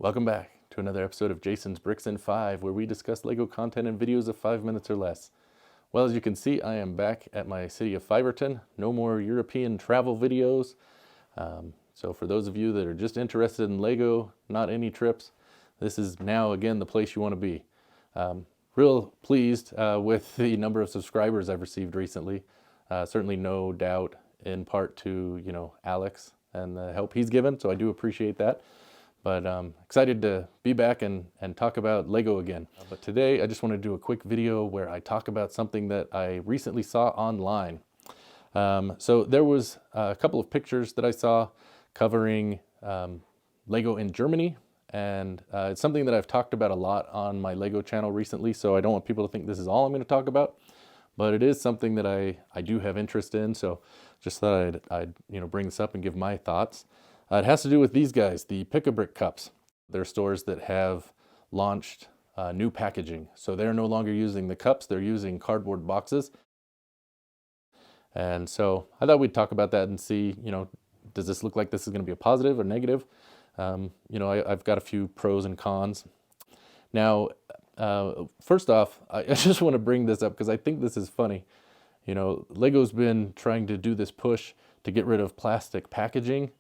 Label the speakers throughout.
Speaker 1: Welcome back to another episode of Jason's Bricks in 5, where we discuss LEGO content in videos of 5 minutes or less. Well, as you can see, I am back at my city of Fiverton. No more European travel videos. So for those of you that are just interested in LEGO, not any trips, this is now again the place you want to be. Real pleased with the number of subscribers I've received recently. Certainly no doubt in part to, Alex and the help he's given, so I do appreciate that. But excited to be back and talk about LEGO again. But today I just want to do a quick video where I talk about something that I recently saw online. So there was a couple of pictures that I saw covering LEGO in Germany. And it's something that I've talked about a lot on my LEGO channel recently, so I don't want people to think this is all I'm going to talk about. But it is something that I do have interest in, so just thought I'd bring this up and give my thoughts. It has to do with these guys, the Pick-a-Brick cups. They're stores that have launched new packaging. So they're no longer using the cups, they're using cardboard boxes. And so I thought we'd talk about that and see, does this look like this is going to be a positive or negative? I've got a few pros and cons. Now, first off, I just want to bring this up because I think this is funny. LEGO's been trying to do this push to get rid of plastic packaging.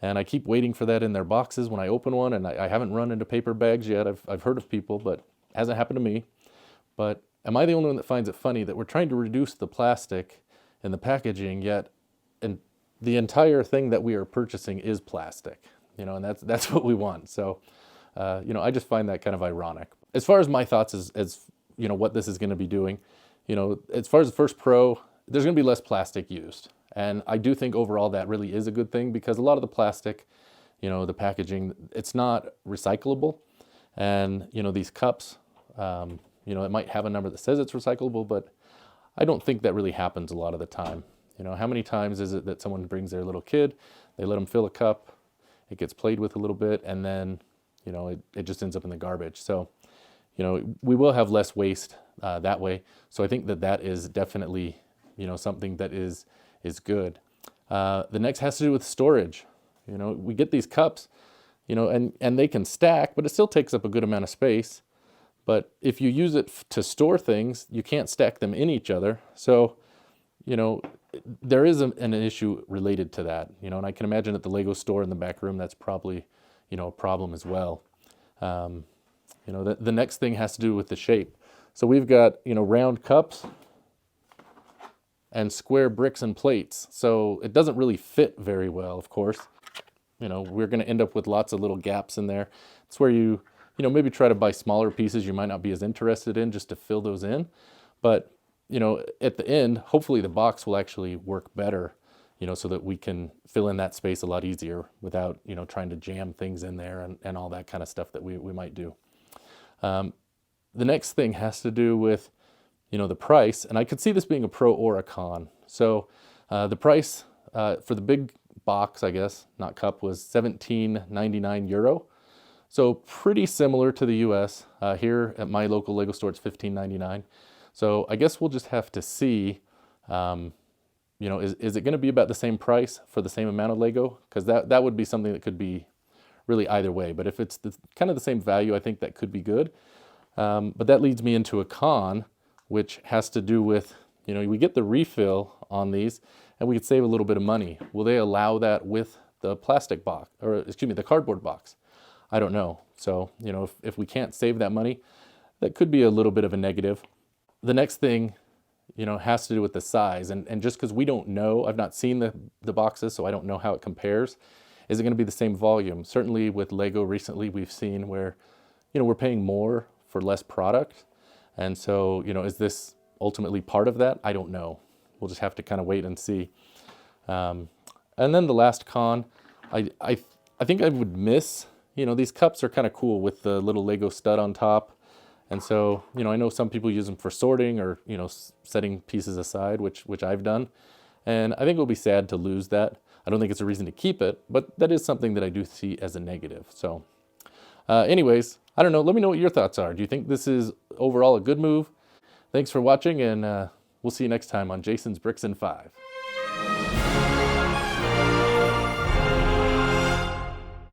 Speaker 1: And I keep waiting for that in their boxes when I open one, and I haven't run into paper bags yet. I've heard of people, but it hasn't happened to me. But am I the only one that finds it funny that we're trying to reduce the plastic in the packaging, yet and the entire thing that we are purchasing is plastic, and that's what we want. So, I just find that kind of ironic. As far as my thoughts as what this is going to be doing, as far as the first pro, there's going to be less plastic used. And I do think overall that really is a good thing because a lot of the plastic, the packaging, it's not recyclable. And, these cups, it might have a number that says it's recyclable, but I don't think that really happens a lot of the time. How many times is it that someone brings their little kid, they let them fill a cup, it gets played with a little bit, and then, it just ends up in the garbage. So, we will have less waste that way. So I think that is definitely, something that is good. The next has to do with storage. We get these cups, and they can stack, but it still takes up a good amount of space. But if you use it to store things, you can't stack them in each other. So, there is an issue related to that, and I can imagine at the LEGO store in the back room, that's probably, a problem as well. The next thing has to do with the shape. So we've got, round cups and square bricks and plates. So it doesn't really fit very well, of course. We're going to end up with lots of little gaps in there. It's where you maybe try to buy smaller pieces you might not be as interested in just to fill those in. But, at the end, hopefully the box will actually work better, so that we can fill in that space a lot easier without, trying to jam things in there and all that kind of stuff that we might do. The next thing has to do with the price, and I could see this being a pro or a con. So the price for the big box, I guess, not cup, was €17.99. So pretty similar to the US. Here at my local LEGO store, it's $15.99. So I guess we'll just have to see, is it going to be about the same price for the same amount of LEGO? Because that would be something that could be really either way. But if it's kind of the same value, I think that could be good. But that leads me into a con, which has to do with, we get the refill on these and we could save a little bit of money. Will they allow that with the plastic box, or the cardboard box? I don't know. So, if we can't save that money, that could be a little bit of a negative. The next thing, has to do with the size. And just because we don't know, I've not seen the boxes, so I don't know how it compares. Is it going to be the same volume? Certainly with LEGO recently, we've seen where, we're paying more for less product. And so, is this ultimately part of that? I don't know. We'll just have to kind of wait and see. And then the last con, I think I would miss, these cups are kind of cool with the little LEGO stud on top. And so, I know some people use them for sorting or, setting pieces aside, which I've done. And I think it'll be sad to lose that. I don't think it's a reason to keep it, but that is something that I do see as a negative. So anyways, I don't know. Let me know what your thoughts are. Do you think this is overall a good move? Thanks for watching, and we'll see you next time on Jason's Bricks in 5.